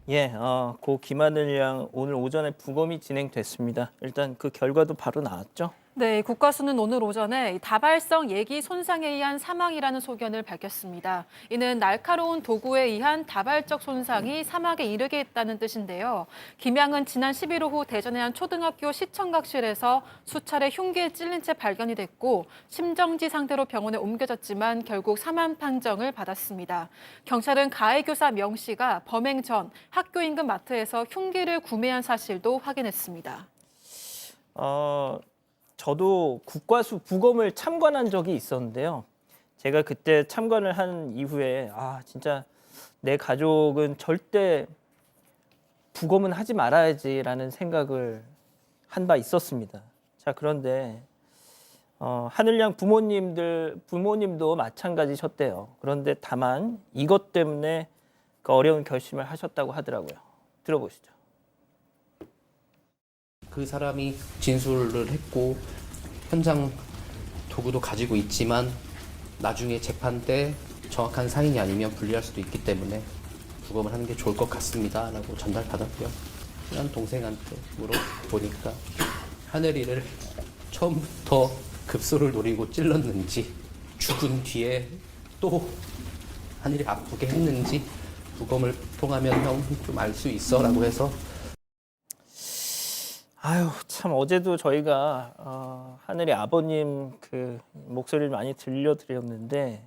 예, 고 김하늘 양 오늘 오전에 부검이 진행됐습니다. 일단 그 결과도 바로 나왔죠. 네, 국가수는 오늘 오전에 다발성 예기 손상에 의한 사망이라는 소견을 밝혔습니다. 이는 날카로운 도구에 의한 다발적 손상이 사망에 이르게 했다는 뜻인데요. 김 양은 지난 11일 오후 대전의 한 초등학교 시청각실에서 수차례 흉기에 찔린 채 발견이 됐고 심정지 상태로 병원에 옮겨졌지만 결국 사망 판정을 받았습니다. 경찰은 가해 교사 명 씨가 범행 전 학교 인근 마트에서 흉기를 구매한 사실도 확인했습니다. 저도 국과수 부검을 참관한 적이 있었는데요. 제가 그때 참관을 한 이후에 진짜 내 가족은 절대 부검은 하지 말아야지라는 생각을 한 바 있었습니다. 자, 그런데 하늘 양 부모님도 마찬가지셨대요. 그런데 다만 이것 때문에 그 어려운 결심을 하셨다고 하더라고요. 들어보시죠. 그 사람이 진술을 했고 현장 도구도 가지고 있지만 나중에 재판 때 정확한 사인이 아니면 불리할 수도 있기 때문에 부검을 하는 게 좋을 것 같습니다 라고 전달받았고요. 친한 동생한테 물어보니까 하늘이를 처음부터 급소를 노리고 찔렀는지 죽은 뒤에 또 하늘이 아프게 했는지 부검을 통하면 형 좀 알 수 있어 라고 해서 아유, 참 어제도 저희가 하늘이 아버님 그 목소리를 많이 들려드렸는데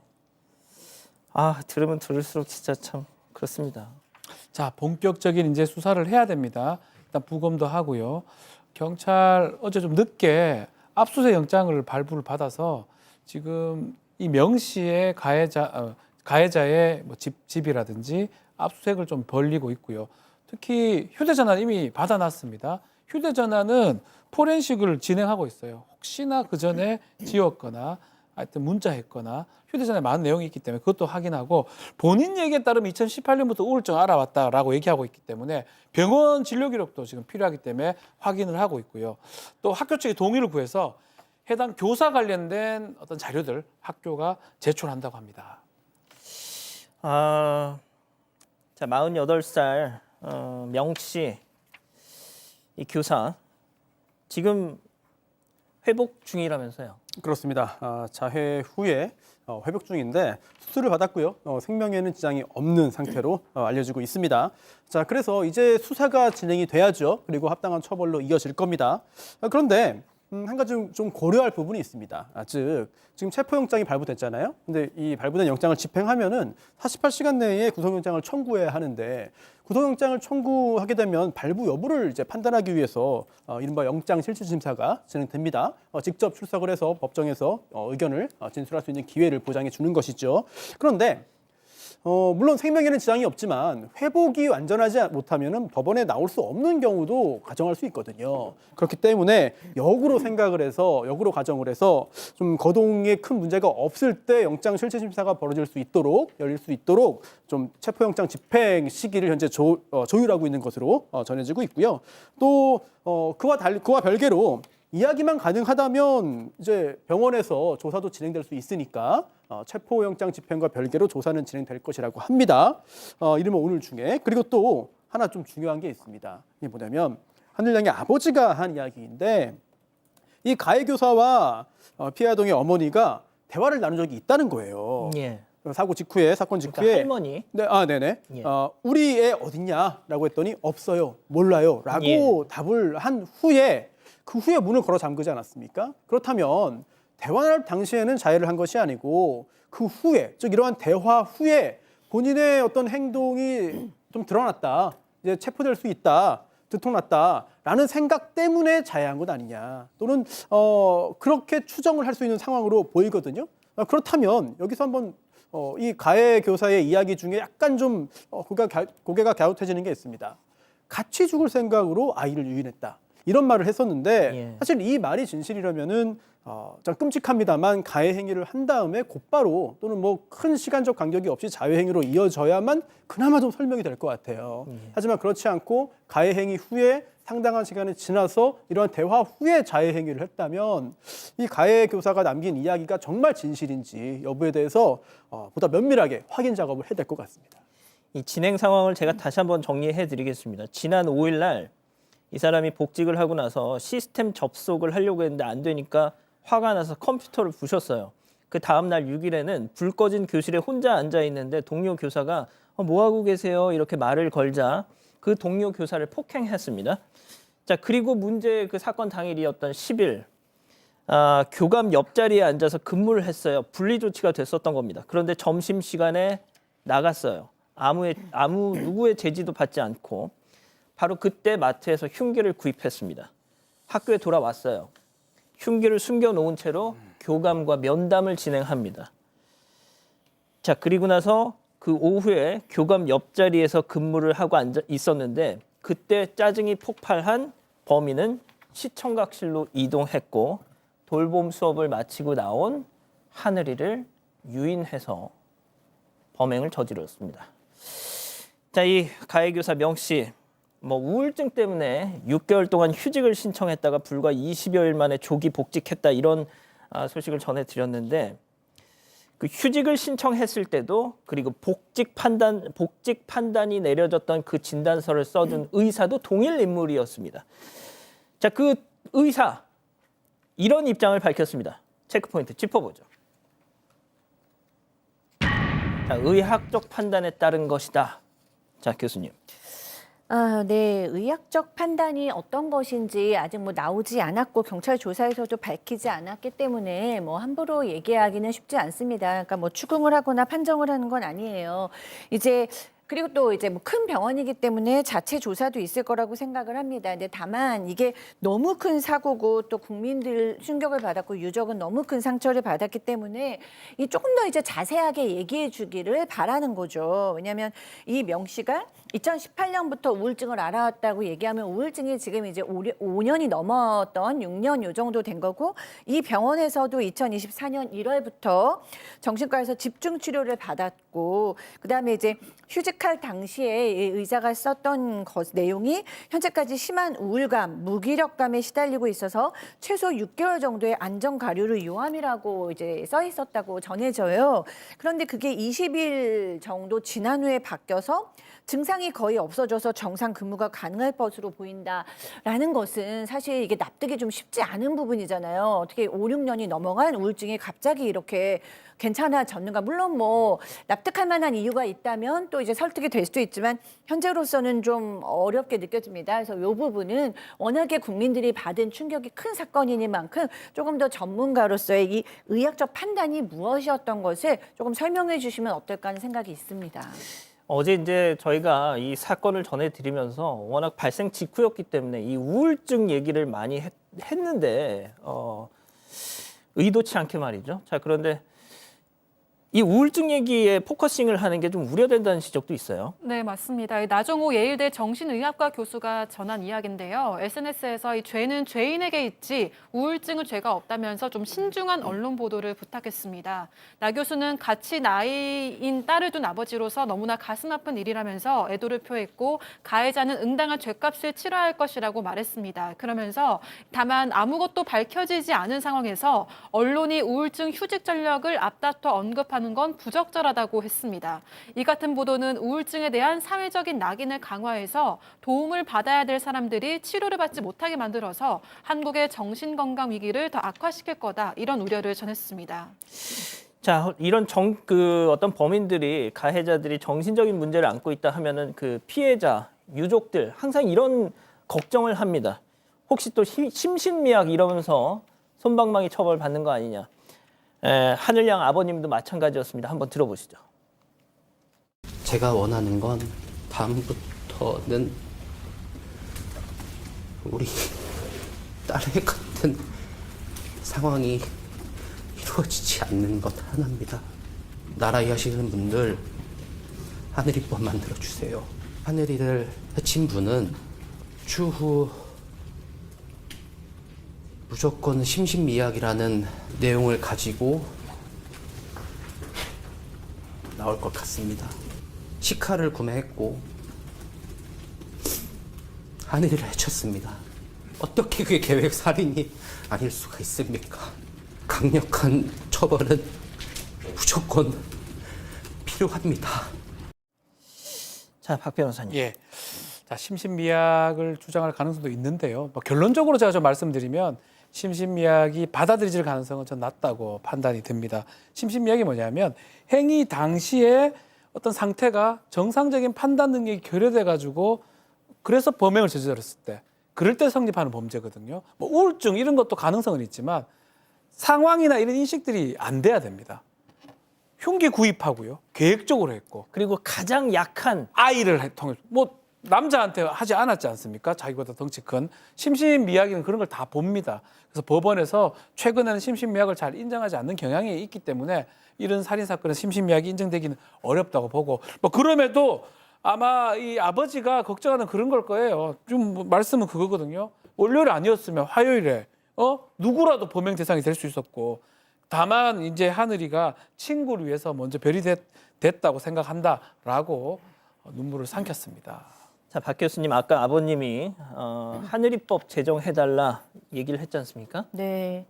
들으면 들을수록 진짜 참 그렇습니다. 자, 본격적인 이제 수사를 해야 됩니다. 일단 부검도 하고요. 경찰 어제 좀 늦게 압수수색 영장을 발부를 받아서 지금 이 명 씨의 가해자의 뭐 집이라든지 압수수색을 좀 벌리고 있고요. 특히 휴대전화는 이미 받아놨습니다. 휴대전화는 포렌식을 진행하고 있어요. 혹시나 그 전에 지웠거나 하여튼 문자했거나 휴대전화에 많은 내용이 있기 때문에 그것도 확인하고 본인 얘기에 따르면 2018년부터 우울증 알아왔다라고 얘기하고 있기 때문에 병원 진료 기록도 지금 필요하기 때문에 확인을 하고 있고요. 또 학교 측의 동의를 구해서 해당 교사 관련된 어떤 자료들 학교가 제출한다고 합니다. 자, 48살 명 씨, 이 교사 지금 회복 중이라면서요? 그렇습니다. 자해 후에 회복 중인데 수술을 받았고요. 생명에는 지장이 없는 상태로 알려지고 있습니다. 자, 그래서 이제 수사가 진행이 돼야죠. 그리고 합당한 처벌로 이어질 겁니다. 그런데 한 가지 좀 고려할 부분이 있습니다. 즉 지금 체포영장이 발부됐잖아요. 근데 이 발부된 영장을 집행하면은 48시간 내에 구속영장을 청구해야 하는데 구속영장을 청구하게 되면 발부 여부를 이제 판단하기 위해서 이른바 영장실질심사가 진행됩니다. 직접 출석을 해서 법정에서 의견을 진술할 수 있는 기회를 보장해 주는 것이죠. 그런데 물론 생명에는 지장이 없지만 회복이 완전하지 못하면 법원에 나올 수 없는 경우도 가정할 수 있거든요. 그렇기 때문에 역으로 가정을 해서 좀 거동에 큰 문제가 없을 때 영장 실질심사가 열릴 수 있도록 좀 체포영장 집행 시기를 현재 조율하고 있는 것으로 전해지고 있고요. 또 그와 별개로 이야기만 가능하다면 이제 병원에서 조사도 진행될 수 있으니까 체포영장 집행과 별개로 조사는 진행될 것이라고 합니다. 이르면 오늘 중에. 그리고 또 하나 좀 중요한 게 있습니다. 이게 뭐냐면 하늘 양의 아버지가 한 이야기인데 이 가해 교사와 피해 아동의 어머니가 대화를 나눈 적이 있다는 거예요. 예. 사건 직후에 그러니까 할머니. 네, 네네. 예. 우리 애 어딨냐라고 했더니 없어요, 몰라요라고 예. 답을 한 후에 그 후에 문을 걸어 잠그지 않았습니까? 그렇다면 대화할 당시에는 자해를 한 것이 아니고 그 후에, 즉 이러한 대화 후에 본인의 어떤 행동이 좀 드러났다, 이제 체포될 수 있다, 들통났다라는 생각 때문에 자해한 것 아니냐, 또는 그렇게 추정을 할 수 있는 상황으로 보이거든요. 그렇다면 여기서 한번 이 가해 교사의 이야기 중에 약간 좀 고개가 갸웃해지는 게 있습니다. 같이 죽을 생각으로 아이를 유인했다, 이런 말을 했었는데 예. 사실 이 말이 진실이라면은 좀 끔찍합니다만 가해 행위를 한 다음에 곧바로 또는 뭐 큰 시간적 간격이 없이 자해 행위로 이어져야만 그나마 좀 설명이 될 것 같아요. 하지만 그렇지 않고 가해 행위 후에 상당한 시간이 지나서 이러한 대화 후에 자해 행위를 했다면 이 가해 교사가 남긴 이야기가 정말 진실인지 여부에 대해서 보다 면밀하게 확인 작업을 해야 될 것 같습니다. 이 진행 상황을 제가 다시 한번 정리해 드리겠습니다. 지난 5일 날 이 사람이 복직을 하고 나서 시스템 접속을 하려고 했는데 안 되니까 화가 나서 컴퓨터를 부셨어요. 그 다음 날 6일에는 불 꺼진 교실에 혼자 앉아 있는데 동료 교사가 뭐 하고 계세요? 이렇게 말을 걸자 그 동료 교사를 폭행했습니다. 자, 그리고 문제 그 사건 당일이었던 10일 교감 옆자리에 앉아서 근무를 했어요. 분리 조치가 됐었던 겁니다. 그런데 점심 시간에 나갔어요. 누구의 제지도 받지 않고 바로 그때 마트에서 흉기를 구입했습니다. 학교에 돌아왔어요. 흉기를 숨겨놓은 채로 교감과 면담을 진행합니다. 자, 그리고 나서 그 오후에 교감 옆자리에서 근무를 하고 앉아 있었는데 그때 짜증이 폭발한 범인은 시청각실로 이동했고 돌봄 수업을 마치고 나온 하늘이를 유인해서 범행을 저질렀습니다. 자, 이 가해교사 명 씨, 우울증 때문에 6개월 동안 휴직을 신청했다가 불과 20여일 만에 조기 복직했다 이런 소식을 전해드렸는데 그 휴직을 신청했을 때도 그리고 복직 판단이 내려졌던 그 진단서를 써준 의사도 동일 인물이었습니다. 자, 그 의사 이런 입장을 밝혔습니다. 체크포인트 짚어보죠. 자, 의학적 판단에 따른 것이다. 자, 교수님. 네, 의학적 판단이 어떤 것인지 아직 나오지 않았고 경찰 조사에서도 밝히지 않았기 때문에 함부로 얘기하기는 쉽지 않습니다. 그러니까 추궁을 하거나 판정을 하는 건 아니에요. 그리고 또 큰 병원이기 때문에 자체 조사도 있을 거라고 생각을 합니다. 근데 다만 이게 너무 큰 사고고 또 국민들 충격을 받았고 유족은 너무 큰 상처를 받았기 때문에 이 조금 더 자세하게 얘기해 주기를 바라는 거죠. 왜냐하면 이 명 씨가 2018년부터 우울증을 알아왔다고 얘기하면 우울증이 지금 5년이 넘었던 6년 요 정도 된 거고 이 병원에서도 2024년 1월부터 정신과에서 집중 치료를 받았고 그다음에 휴직할 당시에 의사가 썼던 내용이 현재까지 심한 우울감, 무기력감에 시달리고 있어서 최소 6개월 정도의 안정 가료를 요함이라고 써 있었다고 전해져요. 그런데 그게 20일 정도 지난 후에 바뀌어서 증상이 거의 없어져서 정상 근무가 가능할 것으로 보인다라는 것은 사실 이게 납득이 좀 쉽지 않은 부분이잖아요. 어떻게 5, 6년이 넘어간 우울증이 갑자기 이렇게 괜찮아졌는가. 물론 납득할 만한 이유가 있다면 또 설득이 될 수도 있지만 현재로서는 좀 어렵게 느껴집니다. 그래서 이 부분은 워낙에 국민들이 받은 충격이 큰 사건이니만큼 조금 더 전문가로서의 이 의학적 판단이 무엇이었던 것을 조금 설명해 주시면 어떨까 하는 생각이 있습니다. 어제 저희가 이 사건을 전해드리면서 워낙 발생 직후였기 때문에 이 우울증 얘기를 많이 했는데 의도치 않게 말이죠. 자, 그런데 이 우울증 얘기에 포커싱을 하는 게 좀 우려된다는 지적도 있어요. 네, 맞습니다. 나종호 예일대 정신의학과 교수가 전한 이야기인데요. SNS에서 이 죄는 죄인에게 있지 우울증은 죄가 없다면서 좀 신중한 언론 보도를 부탁했습니다. 나 교수는 같이 나이인 딸을 둔 아버지로서 너무나 가슴 아픈 일이라면서 애도를 표했고 가해자는 응당한 죄값을 치러야 할 것이라고 말했습니다. 그러면서 다만 아무것도 밝혀지지 않은 상황에서 언론이 우울증 휴직 전력을 앞다퉈 언급하는 건 부적절하다고 했습니다. 이 같은 보도는 우울증에 대한 사회적인 낙인을 강화해서 도움을 받아야 될 사람들이 치료를 받지 못하게 만들어서 한국의 정신건강 위기를 더 악화시킬 거다. 이런 우려를 전했습니다. 자, 이런 어떤 범인들이 가해자들이 정신적인 문제를 안고 있다 하면은 그 피해자, 유족들 항상 이런 걱정을 합니다. 혹시 또 심신미약 이러면서 솜방망이 처벌 받는 거 아니냐. 하늘양 아버님도 마찬가지였습니다. 한번 들어보시죠. 제가 원하는 건 다음부터는 우리 딸의 같은 상황이 이루어지지 않는 것 하나입니다. 나라 일하시는 분들 하늘이법 만들어주세요. 하늘이를 해친 분은 추후 무조건 심신미약이라는 내용을 가지고 나올 것 같습니다. 시카를 구매했고 하늘이를 해쳤습니다. 어떻게 그게 계획 살인이 아닐 수가 있습니까? 강력한 처벌은 무조건 필요합니다. 자, 박 변호사님. 예. 자, 심신미약을 주장할 가능성도 있는데요. 뭐 결론적으로 제가 좀 말씀드리면 심신미약이 받아들여질 가능성은 전 낮다고 판단이 됩니다. 심신미약이 뭐냐면 행위 당시에 어떤 상태가 정상적인 판단 능력이 결여돼 가지고 그래서 범행을 저질렀을 때 그럴 때 성립하는 범죄거든요. 뭐 우울증 이런 것도 가능성은 있지만 상황이나 이런 인식들이 안 돼야 됩니다. 흉기 구입하고요. 계획적으로 했고 그리고 가장 약한 아이를 통해서 뭐 남자한테 하지 않았지 않습니까? 자기보다 덩치 큰 심신미약이는 그런 걸 다 봅니다. 그래서 법원에서 최근에는 심신미약을 잘 인정하지 않는 경향이 있기 때문에 이런 살인 사건에 심신미약이 인정되기는 어렵다고 보고 뭐 그럼에도 아마 이 아버지가 걱정하는 그런 걸 거예요. 좀 말씀은 그거거든요. 월요일 아니었으면 화요일에 누구라도 범행 대상이 될 수 있었고 다만 이제 하늘이가 친구를 위해서 먼저 별이 됐다고 생각한다라고 눈물을 삼켰습니다. 자, 박 교수님 아까 아버님이 하늘이법 제정해달라 얘기를 했지 않습니까? 네.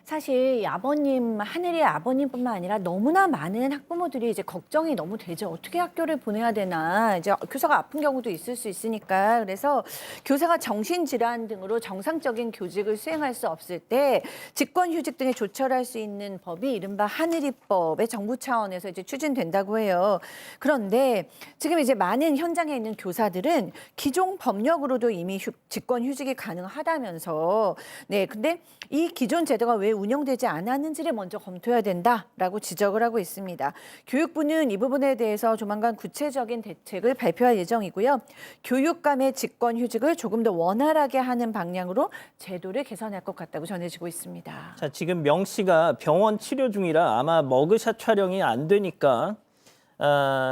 사실 이 아버님, 하늘이 아버님뿐만 아니라 너무나 많은 학부모들이 이제 걱정이 너무 되죠. 어떻게 학교를 보내야 되나. 이제 교사가 아픈 경우도 있을 수 있으니까. 그래서 교사가 정신질환 등으로 정상적인 교직을 수행할 수 없을 때 직권휴직 등에 조처할 수 있는 법이 이른바 하늘이법의 정부 차원에서 이제 추진된다고 해요. 그런데 지금 이제 많은 현장에 있는 교사들은 기존 법령으로도 이미 직권휴직이 가능하다면서 네, 근데 이 기존 제도가 왜 운영되지 않았는지를 먼저 검토해야 된다라고 지적을 하고 있습니다. 교육부는 이 부분에 대해서 조만간 구체적인 대책을 발표할 예정이고요. 교육감의 직권휴직을 조금 더 원활하게 하는 방향으로 제도를 개선할 것 같다고 전해지고 있습니다. 자, 지금 명 씨가 병원 치료 중이라 아마 머그샷 촬영이 안 되니까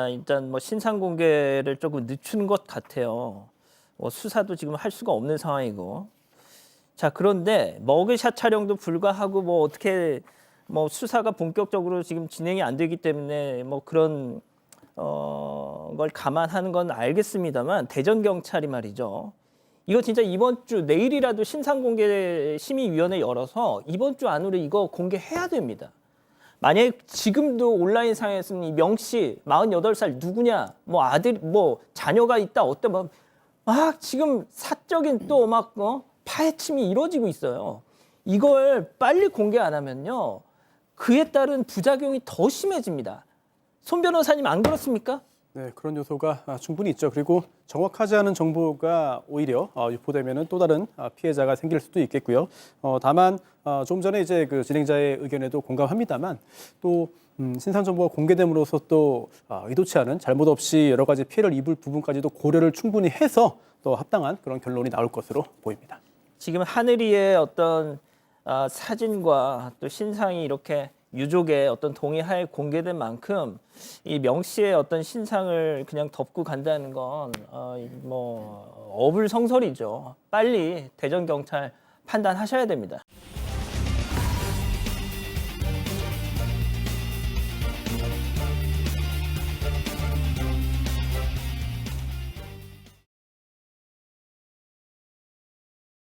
일단 뭐 신상 공개를 조금 늦춘 것 같아요. 뭐 수사도 지금 할 수가 없는 상황이고. 자, 그런데 머그샷 촬영도 불가하고 뭐 어떻게 뭐 수사가 본격적으로 지금 진행이 안 되기 때문에 뭐 그런 걸 감안하는 건 알겠습니다만 대전 경찰이 말이죠. 이거 진짜 이번 주 내일이라도 신상공개 심의위원회 열어서 이번 주 안으로 이거 공개해야 됩니다. 만약에 지금도 온라인상에서는 이 명 씨 48살 누구냐, 뭐 아들, 뭐 자녀가 있다, 어때, 막 지금 사적인 또 막 파헤침이 이루어지고 있어요. 이걸 빨리 공개 안 하면요, 그에 따른 부작용이 더 심해집니다. 손 변호사님 안 그렇습니까? 네, 그런 요소가 충분히 있죠. 그리고 정확하지 않은 정보가 오히려 유포되면은 또 다른 피해자가 생길 수도 있겠고요. 다만 좀 전에 이제 그 진행자의 의견에도 공감합니다만 또 신상 정보가 공개됨으로써 또 의도치 않은 잘못 없이 여러 가지 피해를 입을 부분까지도 고려를 충분히 해서 또 합당한 그런 결론이 나올 것으로 보입니다. 지금 하늘이의 어떤 사진과 또 신상이 이렇게 유족의 어떤 동의하에 공개된 만큼 이 명 씨의 어떤 신상을 그냥 덮고 간다는 건 뭐 어불성설이죠. 빨리 대전 경찰 판단하셔야 됩니다.